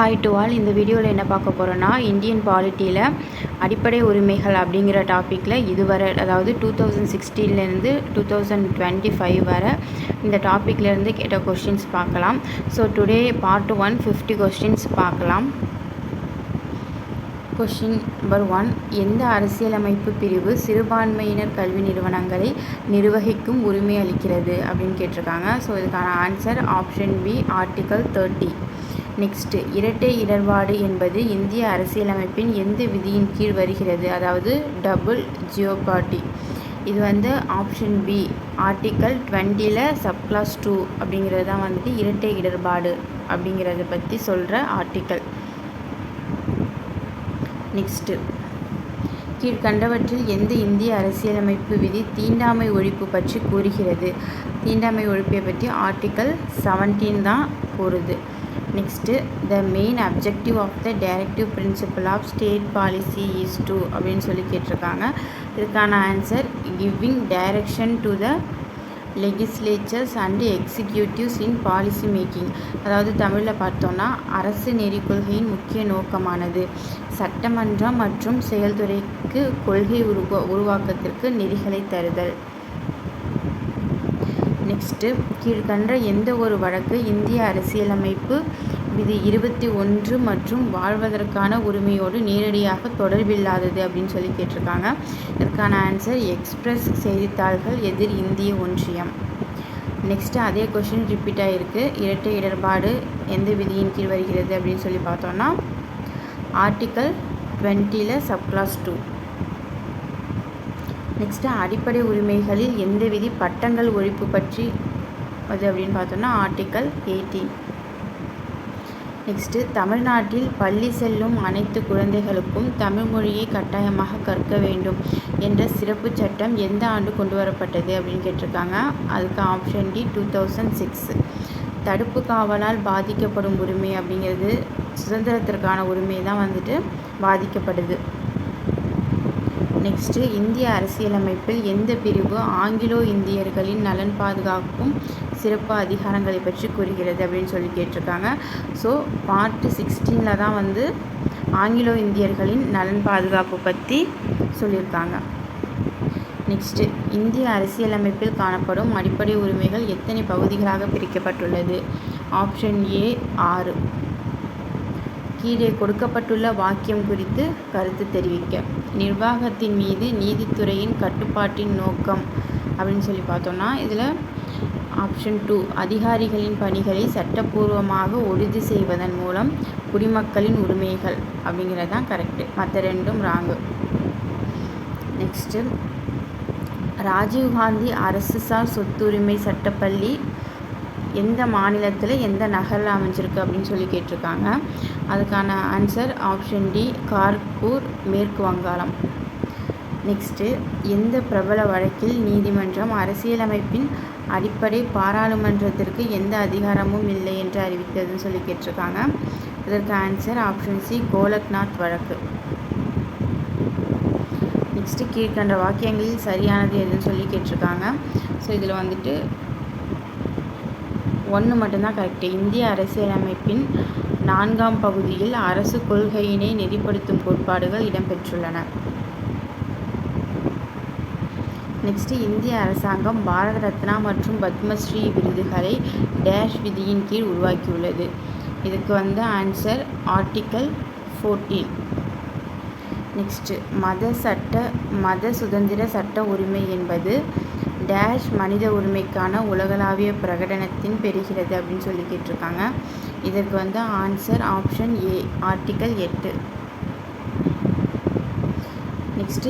Hi to all. இந்த வீடியோவில் என்ன பார்க்க போகிறோன்னா, இந்தியன் பாலிட்டியில் அடிப்படை உரிமைகள் அப்படிங்கிற டாப்பிக்கில் இதுவரை, அதாவது 2016 2025 வரை இந்த டாப்பிக்லேருந்து கேட்ட கொஸ்டின்ஸ் பார்க்கலாம். ஸோ டுடே பார்ட் 1 50 கொஸ்டின்ஸ் பார்க்கலாம். கொஸ்டின் நம்பர் 1, எந்த அரசியலமைப்பு பிரிவு சிறுபான்மையினர் கல்வி நிறுவனங்களை நிர்வகிக்கும் உரிமை அளிக்கிறது அப்படின்னு கேட்டிருக்காங்க. ஸோ இதுக்கான answer option B, article 30. Next, இரட்டை இடர்பாடு என்பது இந்திய அரசியலமைப்பின் எந்த விதியின் கீழ் வருகிறது? அதாவது டபுள் ஜியோபார்டி. இது ஆப்ஷன் பி, ஆர்டிக்கல் 20 சப்க்ளாஸ் 2 அப்படிங்கிறது தான் இரட்டை இடர்பாடு அப்படிங்கிறத பற்றி சொல்கிற ஆர்டிக்கல். நெக்ஸ்ட்டு, கீழ்கண்டவற்றில் எந்த இந்திய அரசியலமைப்பு விதி தீண்டாமை ஒழிப்பு பற்றி கூறுகிறது? தீண்டாமை ஒழிப்பை பற்றி ஆர்டிக்கல் 17 தான் கூறுது. Next, the main objective of the directive principle of state policy is to அப்படின்னு சொல்லி கேட்டிருக்காங்க. இதுக்கான answer giving direction to the legislatures and executives in policy making. அதாவது தமிழில் பார்த்தோன்னா, அரசு நெறி கொள்கையின் முக்கிய நோக்கமானது சட்டமன்றம் மற்றும் செயல்துறைக்கு கொள்கை உருவாக்கத்திற்கு நெறிகளை தருதல். நெக்ஸ்ட்டு, கீழ்கண்ட எந்த ஒரு வழக்கு இந்திய அரசியலமைப்பு விதி 21 மற்றும் வாழ்வதற்கான உரிமையோடு நேரடியாக தொடர்பில்லாதது அப்படின்னு சொல்லி கேட்டிருக்காங்க. இதற்கான ஆன்சர் எக்ஸ்பிரஸ் செய்தித்தாள்கள் எதிர் இந்திய ஒன்றியம். நெக்ஸ்ட்டு, அதே கொஷின் ரிப்பீட் ஆகிருக்கு. இரட்டை இடர்பாடு எந்த விதியின் கீழ் வருகிறது அப்படின்னு சொல்லி பார்த்தோன்னா, ஆர்டிக்கல் 20 சப்க்ளாஸ் 2. நெக்ஸ்ட்டு, அடிப்படை உரிமைகளில் எந்த விதி பட்டங்கள் ஒழிப்பு பற்றி அது அப்படின்னு பார்த்தோன்னா, ஆர்டிக்கல் 18. நெக்ஸ்ட்டு, தமிழ்நாட்டில் பள்ளி செல்லும் அனைத்து குழந்தைகளுக்கும் தமிழ் மொழியை கட்டாயமாக கற்க வேண்டும் என்ற சிறப்பு சட்டம் எந்த ஆண்டு கொண்டு வரப்பட்டது அப்படின்னு கேட்டிருக்காங்க. அதுக்கு ஆப்ஷன் டி, 2006. தடுப்பு காவலால் பாதிக்கப்படும் உரிமை அப்படிங்கிறது சுதந்திரத்திற்கான உரிமை தான் பாதிக்கப்படுது. நெக்ஸ்ட்டு, இந்திய அரசியலமைப்பில் எந்த பிரிவு ஆங்கிலோ இந்தியர்களின் நலன் பாதுகாக்கும் சிறப்பு அதிகாரங்களை பற்றி கூறுகிறது அப்படின்னு சொல்லி கேட்டிருக்காங்க. ஸோ பார்ட் 16 தான் ஆங்கிலோ இந்தியர்களின் நலன் பாதுகாப்பு பற்றி சொல்லியிருக்காங்க. நெக்ஸ்ட்டு, இந்திய அரசியலமைப்பில் காணப்படும் அடிப்படை உரிமைகள் எத்தனை பகுதிகளாக பிரிக்கப்பட்டுள்ளது? Option A, 6. கீழே கொடுக்கப்பட்டுள்ள வாக்கியம் குறித்து கருத்து தெரிவிக்க. நிர்வாகத்தின் மீது நீதித்துறையின் கட்டுப்பாட்டின் நோக்கம் அப்படின்னு சொல்லி பார்த்தோன்னா, இதில் ஆப்ஷன் 2, அதிகாரிகளின் பணிகளை சட்டப்பூர்வமாக உறுதி செய்வதன் மூலம் குடிமக்களின் உரிமைகள் அப்படிங்கிறது தான் கரெக்டு. மற்ற ரெண்டும் ராங்கு. நெக்ஸ்ட்டு, ராஜீவ்காந்தி அரசுசார் சொத்துரிமை சட்டப்பள்ளி எந்த மாநிலத்தில் எந்த நகரில் அமைஞ்சிருக்கு அப்படின்னு சொல்லி கேட்டிருக்காங்க. அதுக்கான ஆன்சர் ஆப்ஷன் டி, கார்பூர், மேற்கு வங்காளம். நெக்ஸ்ட்டு, எந்த பிரபல வழக்கில் நீதிமன்றம் அரசியலமைப்பின் அடிப்படை பாராளுமன்றத்திற்கு எந்த அதிகாரமும் இல்லை என்று அறிவித்ததுன்னு சொல்லி கேட்டிருக்காங்க. இதற்கு ஆன்சர் ஆப்ஷன் சி, கோலக்நாத் வழக்கு. நெக்ஸ்ட்டு, கீழ்கண்ட வாக்கியங்களில் சரியானது எதுன்னு சொல்லி கேட்டிருக்காங்க. ஸோ இதில் 1 மட்டும்தான் கரெக்டு. இந்திய அரசியலமைப்பின் 4ஆம் பகுதியில் அரசு கொள்கையினை நெறிப்படுத்தும் கோட்பாடுகள் இடம்பெற்றுள்ளன. நெக்ஸ்ட்டு, இந்திய அரசாங்கம் பாரத ரத்னா மற்றும் பத்மஸ்ரீ விருதுகளை டேஷ் விதியின் கீழ் உருவாக்கியுள்ளது. இதுக்கு ஆன்சர் ஆர்டிக்கல் 14. நெக்ஸ்ட்டு, மத சுதந்திர சட்ட உரிமை என்பது டேஷ் மனித உரிமைக்கான உலகளாவிய பிரகடனத்தின் பெறுகிறது அப்படின்னு சொல்லி கேட்டிருக்காங்க. இதற்கு answer option A, article 8. Next,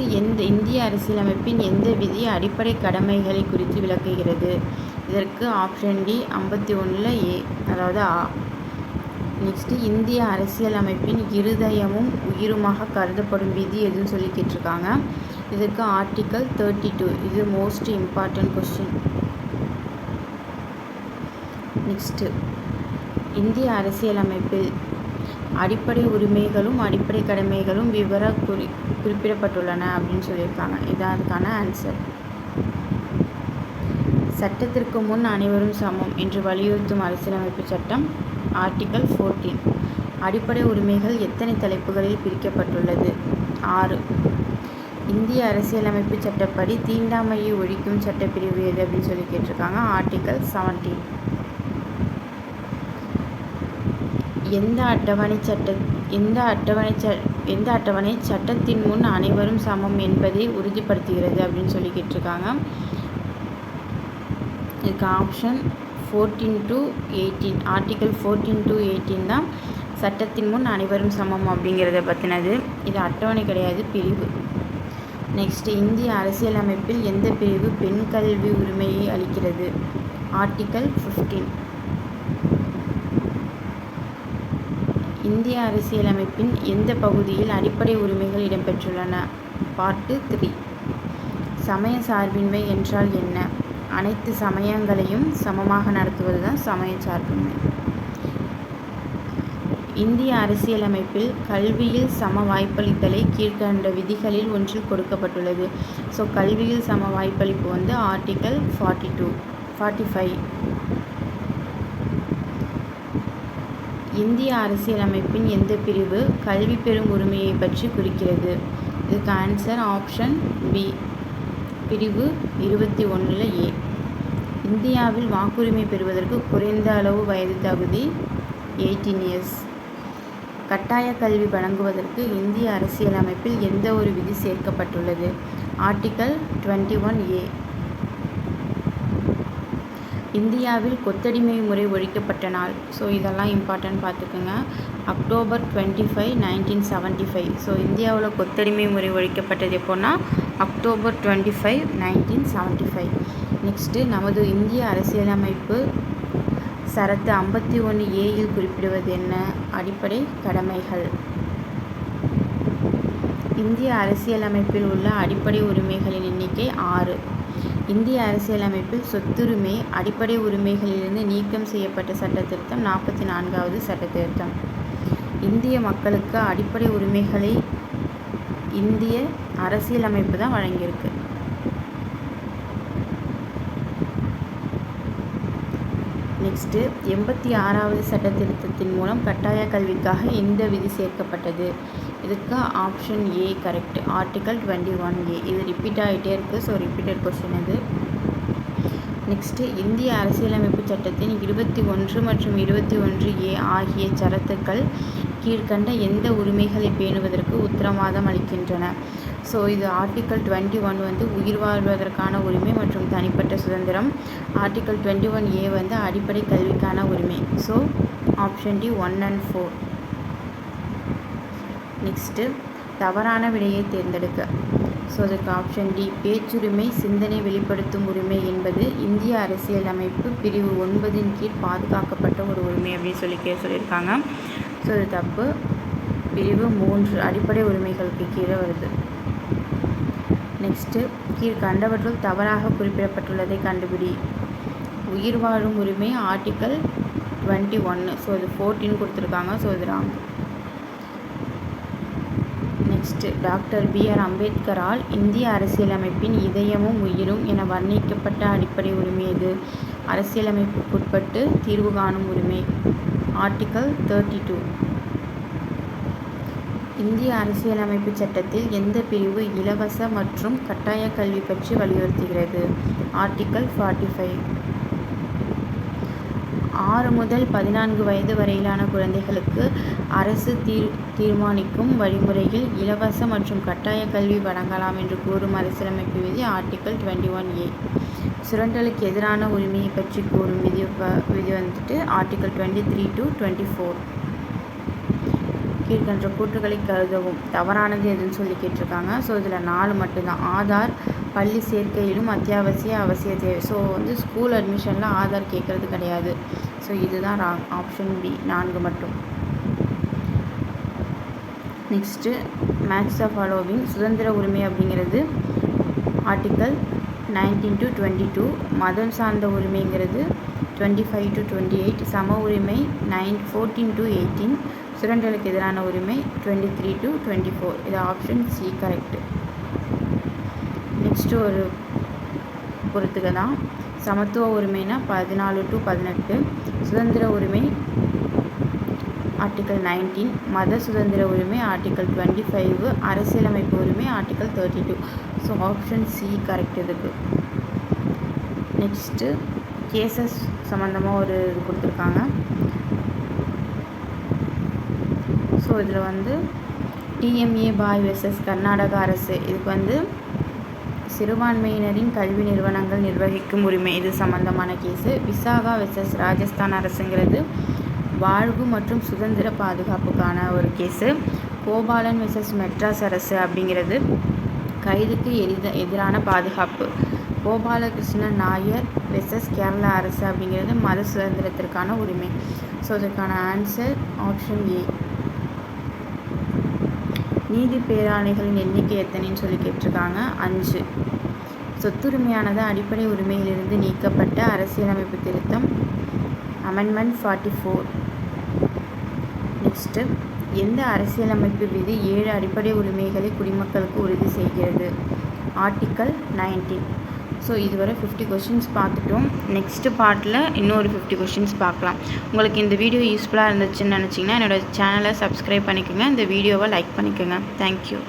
இந்திய அரசியலமைப்பின் எந்த விதி அடிப்படை கடமைகளை குறித்து விளக்குகிறது? இதற்கு ஆப்ஷன் டி, 51 ஏ, அதாவது ஆ. நெக்ஸ்ட்டு, இந்திய அரசியலமைப்பின் இருதயமும் உயிருமாக கருதப்படும் விதி எதுன்னு சொல்லி கேட்டிருக்காங்க. இதற்கு ஆர்டிக்கல் 32. இது மோஸ்ட் இம்பார்ட்டன்ட் கொஸ்டின். நெக்ஸ்ட்டு, இந்திய அரசியலமைப்பில் அடிப்படை உரிமைகளும் அடிப்படை கடமைகளும் குறிப்பிடப்பட்டுள்ளன அப்படின்னு சொல்லியிருக்காங்க. இதான் அதுக்கான ஆன்சர். சட்டத்திற்கு முன் அனைவரும் சமம் என்று வலியுறுத்தும் அரசியலமைப்பு சட்டம் ஆர்டிக்கல் 14. அடிப்படை உரிமைகள் எத்தனை தலைப்புகளில் பிரிக்கப்பட்டுள்ளது? 6. இந்திய அரசியலமைப்பு சட்டப்படி தீண்டாமையை ஒழிக்கும் சட்டப்பிரிவு எது அப்படின்னு சொல்லி கேட்டிருக்காங்க. ஆர்டிகல் 17. எந்த அட்டவணை சட்டத்தின் முன் அனைவரும் சமம் என்பதை உறுதிப்படுத்துகிறது அப்படின்னு சொல்லி கேட்டிருக்காங்க. இதுக்கு ஆப்ஷன் 14 to 18. ஆர்டிகல் 14 to 18 தான் சட்டத்தின் முன் அனைவரும் சமம் அப்படிங்கிறத பற்றினது. இது அட்டவணை கிடையாது, பிரிவு. நெக்ஸ்ட், இந்திய அரசியலமைப்பில் எந்த பிரிவு பெண் கல்வி உரிமையை அளிக்கிறது? ஆர்டிகல் 15. இந்திய அரசியலமைப்பின் எந்த பகுதியில் அடிப்படை உரிமைகள் இடம்பெற்றுள்ளன? பார்ட் 3. சமய சார்பின்மை என்றால் என்ன? அனைத்து சமயங்களையும் சமமாக நடத்துவது தான் சமய சார்பின்மை. இந்திய அரசியலமைப்பில் கல்வியில் சம வாய்ப்பளித்தலை கீழ்கண்ட விதிகளில் ஒன்றில் கொடுக்கப்பட்டுள்ளது. ஸோ கல்வியில் சம வாய்ப்பளிப்பு வந்து ஆர்டிகல் 45. இந்திய அரசியலமைப்பின் எந்த பிரிவு கல்வி பெறும் உரிமையை பற்றி குறிக்கிறது? இதுக்கு ஆன்சர் ஆப்ஷன் பி, பிரிவு 21 A. இந்தியாவில் வாக்குரிமை பெறுவதற்கு குறைந்த அளவு வயது தகுதி 18 years. கட்டாய கல்வி வழங்குவதற்கு இந்திய அரசியலமைப்பில் எந்த ஒரு விதி சேர்க்கப்பட்டுள்ளது? Article 21A. இந்தியாவில் கொத்தடிமை முறை ஒழிக்கப்பட்ட நாள். ஸோ இதெல்லாம் இம்பார்ட்டன்ட் பார்த்துக்குங்க. அக்டோபர் 25, 1975. ஸோ இந்தியாவில் கொத்தடிமை முறை ஒழிக்கப்பட்டது எப்போன்னா அக்டோபர் 25, 1975. நெக்ஸ்ட்டு, நமது இந்திய அரசியலமைப்பு சரத்து 51A குறிப்பிடுவது என்ன? அடிப்படை கடமைகள். இந்திய அரசியலமைப்பில் உள்ள அடிப்படை உரிமைகளின் எண்ணிக்கை 6. இந்திய அரசியலமைப்பில் சொத்துரிமை அடிப்படை உரிமைகளிலிருந்து நீக்கம் செய்யப்பட்ட சட்டத்திருத்தம் 44வது சட்டத்திருத்தம். இந்திய மக்களுக்கு அடிப்படை உரிமைகளை இந்திய அரசியலமைப்பு தான் வழங்கியிருக்கு. நெக்ஸ்ட்டு, 86வது சட்டத்திருத்தத்தின் மூலம் கட்டாய கல்விக்காக எந்த விதி சேர்க்கப்பட்டது? இதுக்கு option A correct, article 21A. இது ரிப்பீட் ஆகிட்டே இருக்குது, ஸோ ரிப்பீட்டட் கொஸ்டின் இது. நெக்ஸ்ட்டு, இந்திய அரசியலமைப்பு சட்டத்தின் 21 மற்றும் 21A ஆகிய சரத்துக்கள் கீழ்கண்ட எந்த உரிமைகளை பேணுவதற்கு உத்தரவாதம் அளிக்கின்றன? ஸோ இது ஆர்டிகல் 21 வந்து உயிர் வாழ்வதற்கான உரிமை மற்றும் தனிப்பட்ட சுதந்திரம். ஆர்டிகல் 21A வந்து அடிப்படை கல்விக்கான உரிமை. So option D 1 and 4. Next, தவறான விடையை தேர்ந்தெடுக்க. ஸோ அதுக்கு ஆப்ஷன் டி பேச்சுரிமை சிந்தனை வெளிப்படுத்தும் உரிமை என்பது இந்திய அரசியலமைப்பு பிரிவு 9 கீழ் பாதுகாக்கப்பட்ட ஒரு உரிமை அப்படின்னு சொல்லியிருக்காங்க. ஸோ இது தப்பு. பிரிவு 3 அடிப்படை உரிமைகளுக்கு கீழே வருது. நெக்ஸ்ட்டு, கீழ்கண்டவற்றுள் தவறாக குறிப்பிடப்பட்டுள்ளதை கண்டுபிடி. உயிர் வாழும் உரிமை ஆர்டிக்கல் 21. ஸோ இது 14 கொடுத்துருக்காங்க. ஸோ இது ராங். Next, doctor B.R. அம்பேத்கரால் இந்திய அரசியலமைப்பின் இதயமும் உயிரும் என வர்ணிக்கப்பட்ட அடிப்படை உரிமை எது? அரசியலமைப்புக்குட்பட்டு தீர்வு காணும் உரிமை. ஆர்டிக்கல் 32. இந்திய அரசியலமைப்பு சட்டத்தில் எந்த பிரிவு இலவச மற்றும் கட்டாய கல்வி பற்றி வலியுறுத்துகிறது? ஆர்டிக்கல் 45. 6 முதல் 14 வயது வரையிலான குழந்தைகளுக்கு அரசு தீர்மானிக்கும் வழிமுறையில் இலவச மற்றும் கட்டாய கல்வி வழங்கலாம் என்று கூறும் அரசியலமைப்பு விதி ஆர்டிக்கல் 21A. சுரண்டலுக்கு எதிரான உரிமையை பற்றி கூறும் விதி வந்துட்டு ஆர்டிக்கல் 23 to 24. கீழ்கண்ட கூற்றுகளை கருதவும். தவறானது எதுன்னு சொல்லி கேட்டிருக்காங்க. ஸோ இதில் 4 மட்டும்தான். ஆதார் பள்ளி சேர்க்கையிலும் அவசிய தேவை. ஸோ வந்து ஸ்கூல் அட்மிஷனில் ஆதார் கேட்குறது கிடையாது. ஸோ இதுதான் ராங். ஆப்ஷன் பி 4 மட்டும். Next, match the following. சுதந்திர உரிமை அப்படிங்கிறது ஆர்டிக்கல் 19 to 22. மதம் சார்ந்த உரிமைங்கிறது 25 to 28. சம உரிமை 14 to 18. சுரண்டலுக்கு எதிரான உரிமை 23 to 24. இது ஆப்ஷன் சி கரெக்டு. நெக்ஸ்ட்டு ஒரு பொறுத்துக்க தான். சமத்துவ உரிமைனா 14 to 18. சுதந்திர உரிமை ஆர்டிக்கல் 19, மத சுதந்திர உரிமை ஆர்டிக்கல் 25, அரசியலமைப்பு உரிமை article 32. So option C correct இதுக்கு. நெக்ஸ்ட்டு கேசஸ் சம்மந்தமாக ஒரு இது கொடுத்துருக்காங்க. ஸோ இதில் வந்து டிஎம்ஏ பாய் வெர்சஸ் கர்நாடகா அரசு, இதுக்கு சிறுபான்மையினரின் கல்வி நிறுவனங்கள் நிர்வகிக்கும் உரிமை, இது சம்மந்தமான கேஸு. விசாகா வெர்சஸ் ராஜஸ்தான் அரசுங்கிறது வாழ்வு மற்றும் சுதந்திர பாதுகாப்புக்கான ஒரு கேஸு. கோபாலன் வெர்சஸ் மெட்ராஸ் அரசு அப்படிங்கிறது கைதுக்கு எதிரான பாதுகாப்பு. கோபாலகிருஷ்ணன் நாயர் வெர்சஸ் கேரளா அரசு அப்படிங்கிறது மத சுதந்திரத்திற்கான உரிமை. ஸோ இதற்கான ஆன்சர் ஆப்ஷன் ஏ. நீதி பேராணைகளின் எண்ணிக்கை எத்தனைன்னு சொல்லி கேட்டிருக்காங்க. 5. சொத்துரிமையானது அடிப்படை உரிமையிலிருந்து நீக்கப்பட்ட அரசியலமைப்பு திருத்தம் அமெண்ட்மெண்ட் 44. நெக்ஸ்ட்டு எந்த அரசியலமைப்பு விதி 7 அடிப்படை உரிமைகளை குடிமக்களுக்கு உறுதி செய்கிறது? ஆர்டிக்கல் 19. ஸோ இதுவரை 50 கொஷின்ஸ் பார்த்துட்டோம். நெக்ஸ்ட்டு பார்ட்டில் இன்னொரு 50 கொஷின்ஸ் பார்க்கலாம். உங்களுக்கு இந்த வீடியோ யூஸ்ஃபுல்லாக இருந்துச்சுன்னு நினச்சிங்கன்னா என்னோடய சேனலை சப்ஸ்கிரைப் பண்ணிக்கோங்க, இந்த வீடியோவை லைக் பண்ணிக்கோங்க. தேங்க்யூ.